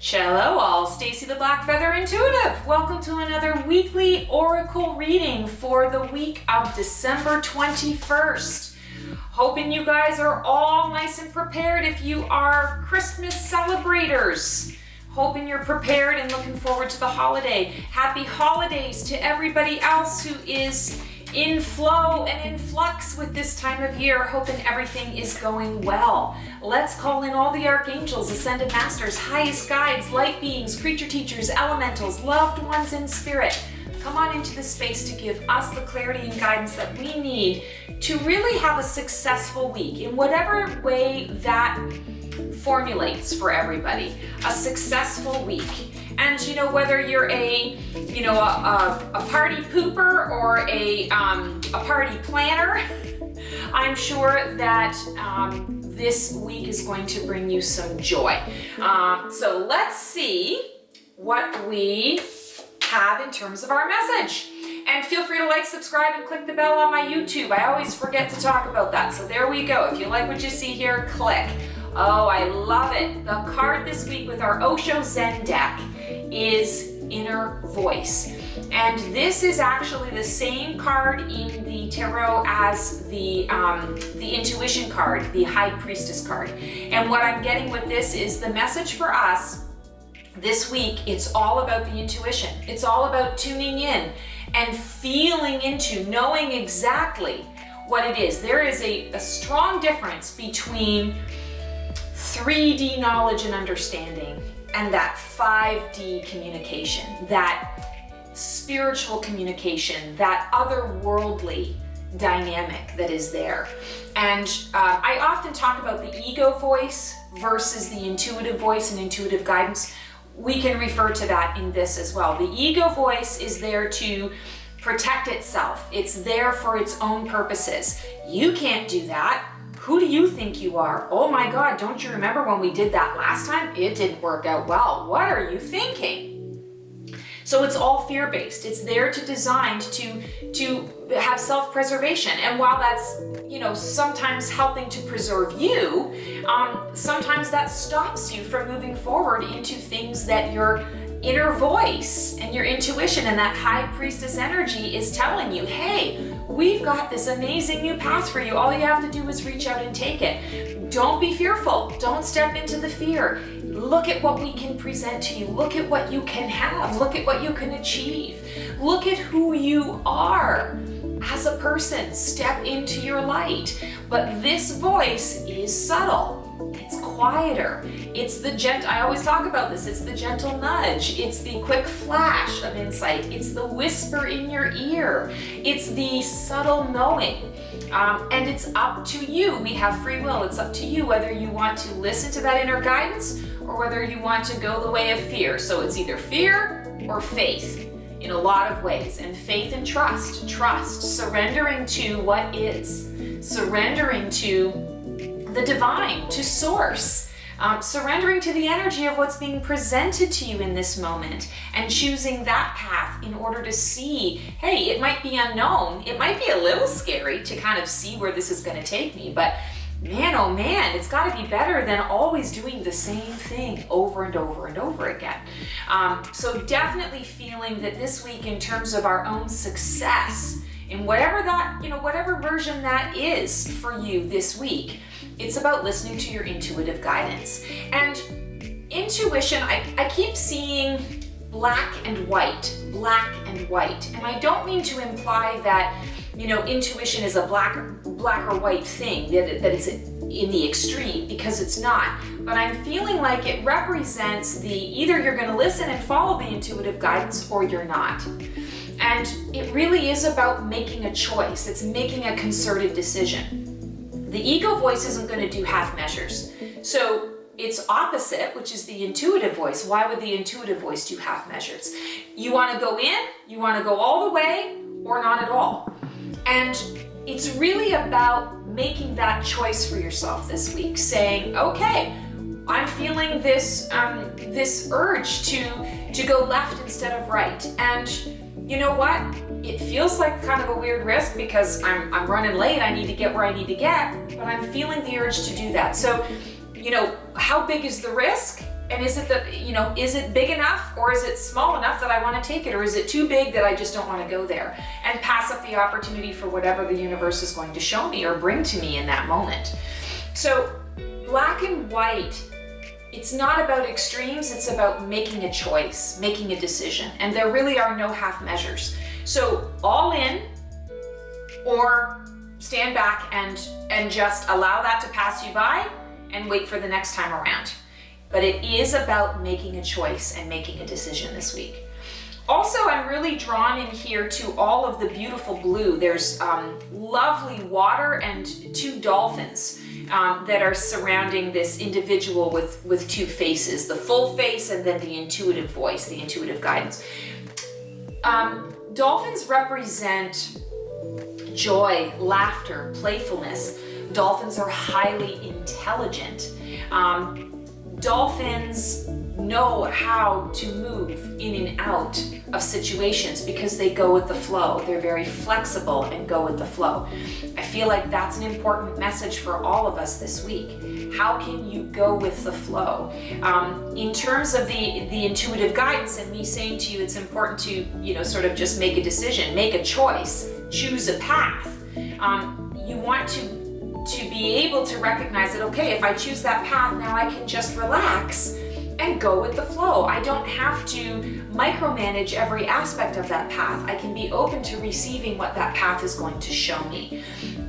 Hello all, Stacey the Black Feather Intuitive. Welcome to another weekly oracle reading for the week of December 21st. Hoping you guys are all nice and prepared if you are Christmas celebrators. Hoping you're prepared and looking forward to the holiday. Happy holidays to everybody else who is in flow and in flux with this time of year, hoping everything is going well. Let's call in all the archangels, ascended masters, highest guides, light beings, creature teachers, elementals, loved ones in spirit. Come on into the space to give us the clarity and guidance that we need to really have a successful week in whatever way that formulates for everybody. A successful week. And whether you're a party pooper or a party planner, I'm sure that this week is going to bring you some joy. So let's see what we have in terms of our message. And feel free to like, subscribe, and click the bell on my YouTube. I always forget to talk about that. So there we go. If you like what you see here, click. Oh, I love it. The card this week with our Osho Zen deck is Inner Voice. And this is actually the same card in the tarot as the intuition card, the High Priestess card. And what I'm getting with this is the message for us this week. It's all about the intuition. It's all about tuning in and feeling into, knowing exactly what it is. There is a strong difference between 3D knowledge and understanding and that 5D communication, that spiritual communication, that otherworldly dynamic that is there. And I often talk about the ego voice versus the intuitive voice and intuitive guidance. We can refer to that in this as well. The ego voice is there to protect itself. It's there for its own purposes. You can't do that. Who do you think you are? Oh my God, don't you remember when we did that last time? It didn't work out well. What are you thinking? So it's all fear-based. It's there to designed to have self-preservation. And while that's, sometimes helping to preserve you, sometimes that stops you from moving forward into things that your inner voice and your intuition and that High Priestess energy is telling you, hey, we've got this amazing new path for you. All you have to do is reach out and take it. Don't be fearful. Don't step into the fear. Look at what we can present to you. Look at what you can have. Look at what you can achieve. Look at who you are as a person. Step into your light. But this voice is subtle. It's quieter. It's the I always talk about this. It's the gentle nudge. It's the quick flash of insight. It's the whisper in your ear. It's the subtle knowing. And it's up to you. We have free will. It's up to you whether you want to listen to that inner guidance or whether you want to go the way of fear. So it's either fear or faith in a lot of ways. And faith and trust. Trust. Surrendering to what is. Surrendering to the divine, to source, surrendering to the energy of what's being presented to you in this moment and choosing that path in order to see, hey, it might be unknown. It might be a little scary to kind of see where this is going to take me, but man, oh man, it's got to be better than always doing the same thing over and over and over again. So definitely feeling that this week in terms of our own success in whatever that, whatever version that is for you this week, it's about listening to your intuitive guidance. And intuition, I keep seeing black and white. And I don't mean to imply that, intuition is a black or white thing, that it's in the extreme, because it's not. But I'm feeling like it represents either you're going to listen and follow the intuitive guidance or you're not. And it really is about making a choice. It's making a concerted decision. The ego voice isn't going to do half measures. So it's opposite, which is the intuitive voice. Why would the intuitive voice do half measures? You want to go in, you want to go all the way, or not at all. And it's really about making that choice for yourself this week, saying, okay, I'm feeling this urge to go left instead of right. And you know what? It feels like kind of a weird risk because I'm running late. I need to get where I need to get, but I'm feeling the urge to do that. So, how big is the risk? And is it is it big enough, or is it small enough that I want to take it, or is it too big that I just don't want to go there? And pass up the opportunity for whatever the universe is going to show me or bring to me in that moment. So black and white, it's not about extremes, it's about making a choice, making a decision. And there really are no half measures. So all in, or stand back and just allow that to pass you by and wait for the next time around. But it is about making a choice and making a decision this week. Also, I'm really drawn in here to all of the beautiful blue. There's lovely water and two dolphins that are surrounding this individual with two faces, the full face and then the intuitive voice, the intuitive guidance. Dolphins represent joy, laughter, playfulness. Dolphins are highly intelligent. Dolphins know how to move in and out of situations because they go with the flow. They're very flexible and go with the flow. I feel like that's an important message for all of us this week. How can you go with the flow? In terms of the intuitive guidance and me saying to you, it's important to, sort of just make a decision, make a choice, choose a path. You want to be able to recognize that, okay, if I choose that path, now I can just relax and go with the flow. I don't have to micromanage every aspect of that path. I can be open to receiving what that path is going to show me.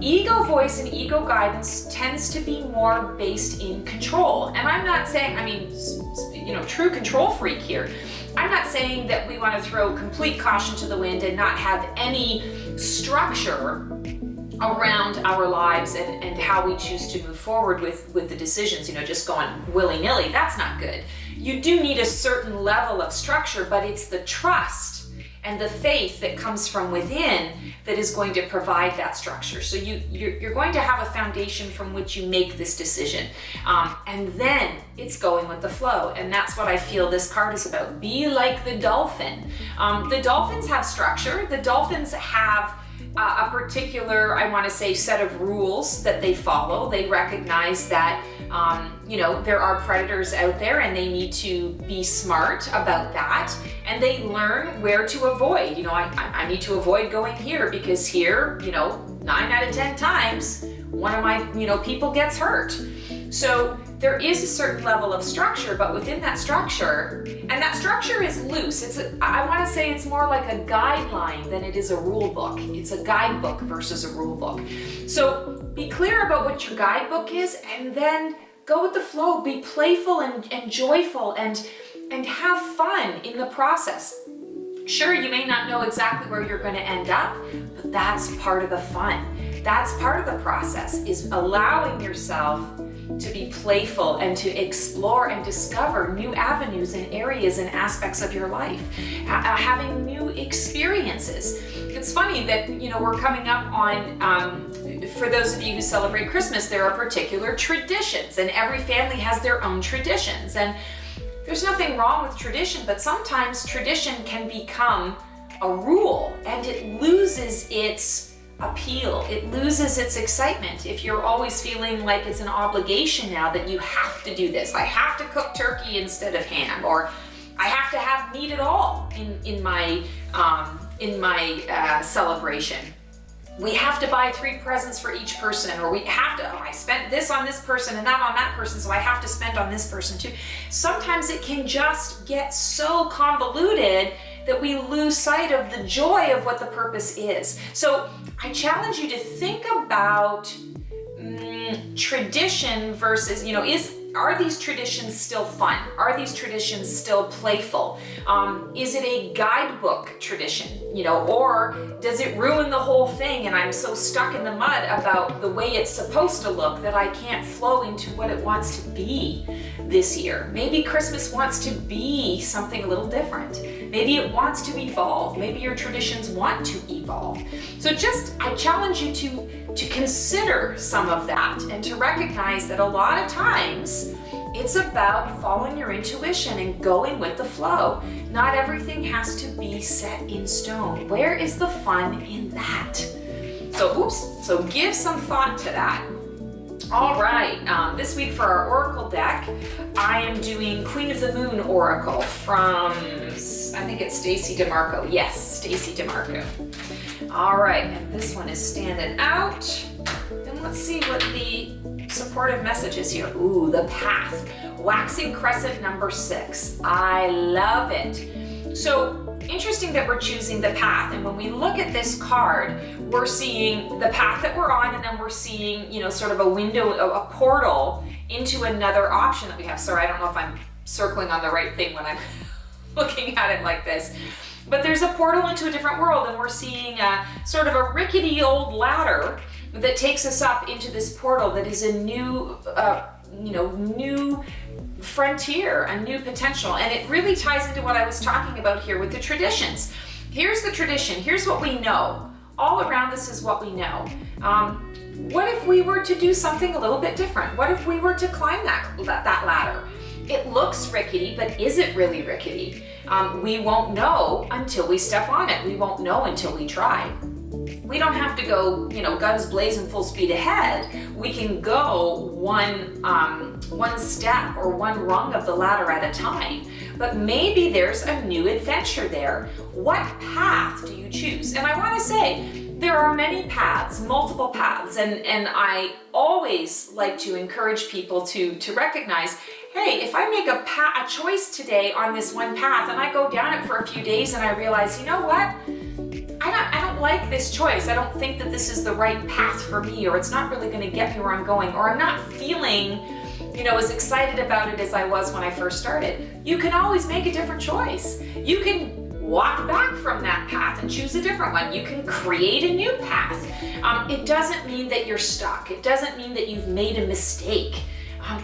Ego voice and ego guidance tends to be more based in control. And I'm not saying, true control freak here. I'm not saying that we want to throw complete caution to the wind and not have any structure around our lives and how we choose to move forward with the decisions, just going willy-nilly. That's not good. You do need a certain level of structure, but it's the trust and the faith that comes from within that is going to provide that structure. So you're going to have a foundation from which you make this decision. And then it's going with the flow. And that's what I feel this card is about. Be like the dolphin. The dolphins have structure. The dolphins have a particular, I want to say, set of rules that they follow. They recognize that, there are predators out there and they need to be smart about that. And they learn where to avoid. I need to avoid going here because here, 9 out of 10 times, one of my, people gets hurt. So there is a certain level of structure, but within that structure, and that structure is loose. I want to say it's more like a guideline than it is a rule book. It's a guidebook versus a rule book. So be clear about what your guidebook is, and then go with the flow. Be playful and joyful and have fun in the process. Sure, you may not know exactly where you're going to end up, but that's part of the fun. That's part of the process, is allowing yourself to be playful and to explore and discover new avenues and areas and aspects of your life, having new experiences. It's funny that, we're coming up on, for those of you who celebrate Christmas, there are particular traditions, and every family has their own traditions. And there's nothing wrong with tradition, but sometimes tradition can become a rule and it loses its appeal. It loses its excitement if you're always feeling like it's an obligation now that you have to do this. I have to cook turkey instead of ham, or I have to have meat at all in my celebration. We have to buy 3 presents for each person, or we have to, I spent this on this person and that on that person, so I have to spend on this person too. Sometimes it can just get so convoluted that we lose sight of the joy of what the purpose is. So I challenge you to think about tradition versus, are these traditions still fun? Are these traditions still playful? Is it a guidebook tradition, or does it ruin the whole thing and I'm so stuck in the mud about the way it's supposed to look that I can't flow into what it wants to be this year? Maybe Christmas wants to be something a little different. Maybe it wants to evolve. Maybe your traditions want to evolve. So I challenge you to consider some of that and to recognize that a lot of times it's about following your intuition and going with the flow. Not everything has to be set in stone. Where is the fun in that? So give some thought to that. All right, this week for our Oracle deck, I am doing Queen of the Moon Oracle from, I think it's Stacey Demarco. Yes, Stacey Demarco. All right, and this one is standing out. And let's see what the supportive message is here. Ooh, the path. Waxing crescent number 6. I love it. So, interesting that we're choosing the path, and when we look at this card, we're seeing the path that we're on, and then we're seeing, sort of a window, a portal into another option that we have. Sorry, I don't know if I'm circling on the right thing when I'm looking at it like this, but there's a portal into a different world, and we're seeing a sort of a rickety old ladder that takes us up into this portal that is a new, new frontier, a new potential. And it really ties into what I was talking about here with the traditions. Here's the tradition. Here's what we know. All around us is what we know. What if we were to do something a little bit different? What if we were to climb that ladder? It looks rickety, but is it really rickety? We won't know until we step on it. We won't know until we try. We don't have to go, guns blazing full speed ahead. We can go one step or one rung of the ladder at a time. But maybe there's a new adventure there. What path do you choose? And I want to say, there are many paths, multiple paths, and I always like to encourage people to recognize, hey, if I make a choice today on this one path and I go down it for a few days and I realize, you know what? I don't like this choice. I don't think that this is the right path for me, or it's not really going to get me where I'm going, or I'm not feeling, as excited about it as I was when I first started. You can always make a different choice. You can walk back from that path and choose a different one. You can create a new path. It doesn't mean that you're stuck. It doesn't mean that you've made a mistake.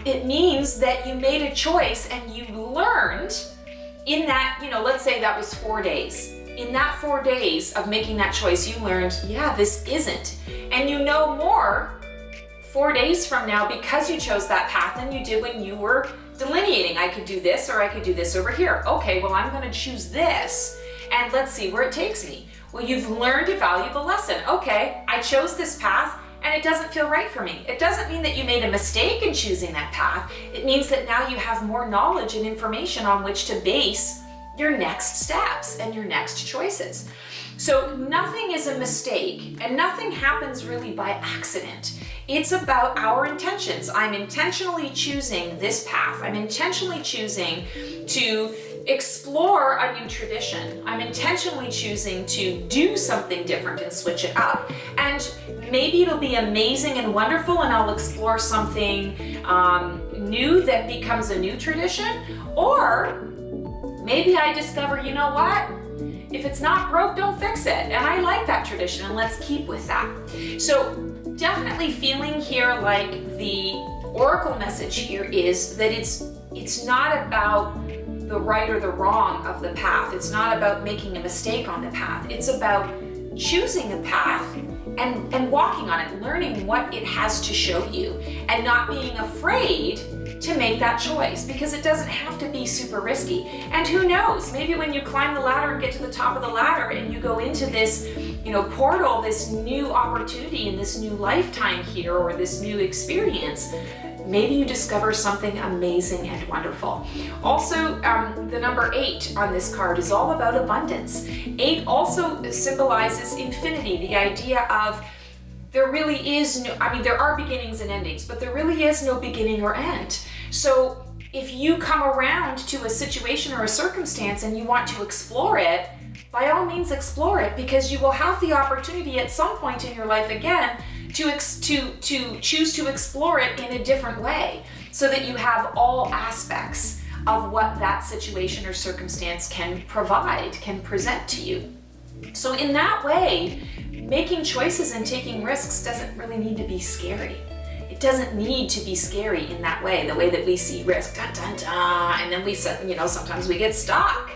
It means that you made a choice and you learned in that, let's say that was 4 days. In that 4 days of making that choice, you learned, yeah, this isn't. And you know more 4 days from now because you chose that path than you did when you were delineating. I could do this or I could do this over here. Okay, well, I'm going to choose this and let's see where it takes me. Well, you've learned a valuable lesson. Okay, I chose this path and it doesn't feel right for me. It doesn't mean that you made a mistake in choosing that path. It means that now you have more knowledge and information on which to base your next steps and your next choices. So nothing is a mistake and nothing happens really by accident. It's about our intentions. I'm intentionally choosing this path. I'm intentionally choosing to explore a new tradition. I'm intentionally choosing to do something different and switch it up. And maybe it'll be amazing and wonderful and I'll explore something new that becomes a new tradition. Or maybe I discover, you know what? If it's not broke, don't fix it. And I like that tradition and let's keep with that. So definitely feeling here like the oracle message here is that it's not about the right or the wrong of the path. It's not about making a mistake on the path. It's about choosing a path and walking on it, learning what it has to show you and not being afraid to make that choice, because it doesn't have to be super risky. And who knows, maybe when you climb the ladder and get to the top of the ladder and you go into this, portal, this new opportunity in this new lifetime here, or this new experience, maybe you discover something amazing and wonderful. Also, the number 8 on this card is all about abundance. 8 also symbolizes infinity, the idea of there really is no, there are beginnings and endings, but there really is no beginning or end. So if you come around to a situation or a circumstance and you want to explore it, by all means explore it, because you will have the opportunity at some point in your life again to choose to explore it in a different way, so that you have all aspects of what that situation or circumstance can provide, can present to you. So in that way, making choices and taking risks doesn't really need to be scary. It doesn't need to be scary in that way, the way that we see risk, dun, dun, dun, and then we, sometimes we get stuck.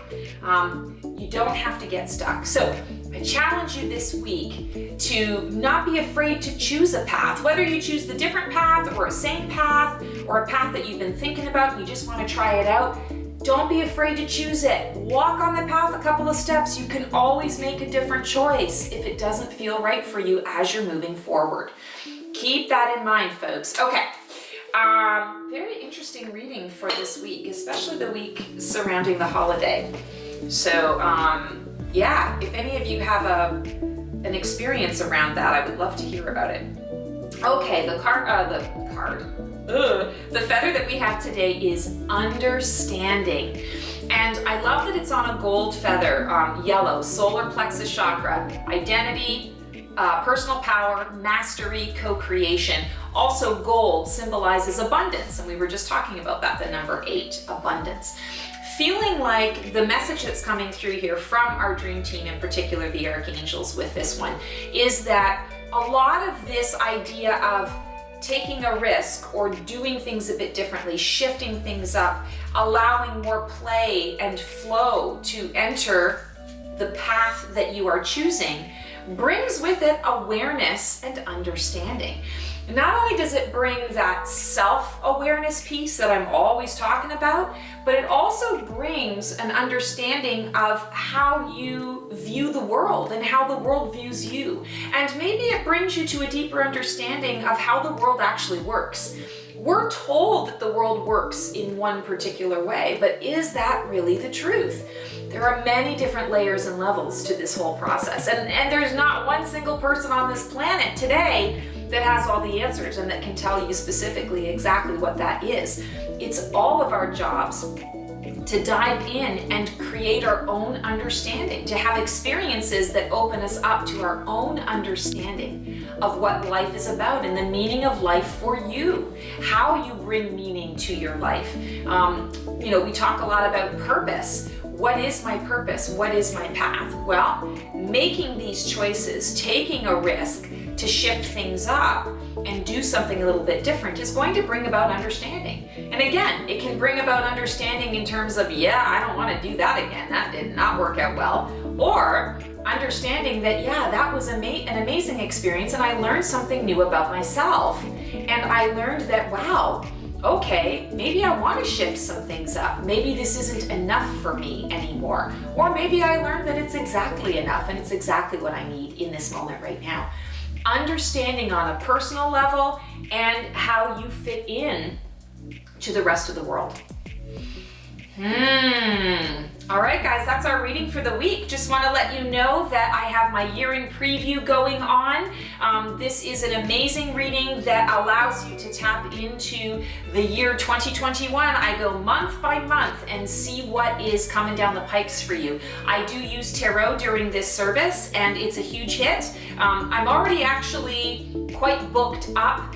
You don't have to get stuck. So I challenge you this week to not be afraid to choose a path, whether you choose the different path or a same path or a path that you've been thinking about and you just want to try it out. Don't be afraid to choose it. Walk on the path a couple of steps. You can always make a different choice if it doesn't feel right for you as you're moving forward. keep that in mind, folks. Okay. Very interesting reading for this week, especially the week surrounding the holiday. So, yeah, if any of you have an experience around that, I would love to hear about it. Okay, the feather that we have today is understanding. And I love that it's on a gold feather, yellow, solar plexus chakra, identity, personal power, mastery, co-creation. Also gold symbolizes abundance, and we were just talking about that, the number 8, abundance. Feeling like the message that's coming through here from our dream team, in particular the archangels with this one, is that a lot of this idea of taking a risk or doing things a bit differently, shifting things up, allowing more play and flow to enter the path that you are choosing, brings with it awareness and understanding. Not only does it bring that self-awareness piece that I'm always talking about, but it also brings an understanding of how you view the world and how the world views you. And maybe it brings you to a deeper understanding of how the world actually works. We're told that the world works in one particular way, but is that really the truth? There are many different layers and levels to this whole process. And there's not one single person on this planet today that has all the answers and that can tell you specifically exactly what that is. It's all of our jobs to dive in and create our own understanding, to have experiences that open us up to our own understanding of what life is about and the meaning of life for you, how you bring meaning to your life. We talk a lot about purpose. What is my purpose? What is my path? Well, making these choices, taking a risk to shift things up and do something a little bit different is going to bring about understanding. And again, it can bring about understanding in terms of, yeah, I don't want to do that again. That did not work out well. Or understanding that, yeah, that was an amazing experience and I learned something new about myself. And I learned that, wow, okay, maybe I want to shift some things up. Maybe this isn't enough for me anymore. Or maybe I learned that it's exactly enough and it's exactly what I need in this moment right now. Understanding on a personal level and how you fit in to the rest of the world. All right, guys, that's our reading for the week. Just want to let you know that I have my year-end preview going on. This is an amazing reading that allows you to tap into the year 2021. I go month by month and see what is coming down the pipes for you. I do use tarot during this service, and it's a huge hit. I'm already actually quite booked up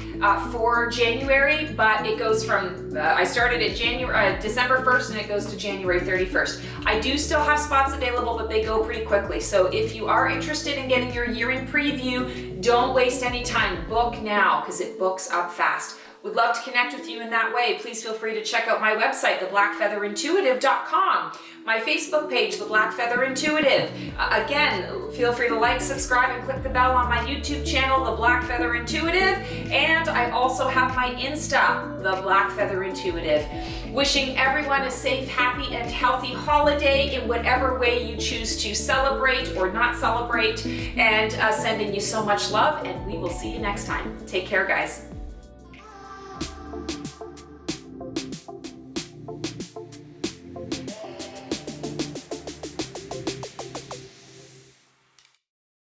for January, but it goes from, I started at December 1st and it goes to January 31st. I do still have spots available, but they go pretty quickly. So if you are interested in getting your year-end preview, don't waste any time. Book now because it books up fast. Would love to connect with you in that way. Please feel free to check out my website, theblackfeatherintuitive.com, my Facebook page, The Black Feather Intuitive. Again, feel free to like, subscribe, and click the bell on my YouTube channel, The Black Feather Intuitive. And I also have my Insta, The Black Feather Intuitive. Wishing everyone a safe, happy, and healthy holiday in whatever way you choose to celebrate or not celebrate. And sending you so much love, and we will see you next time. Take care, guys.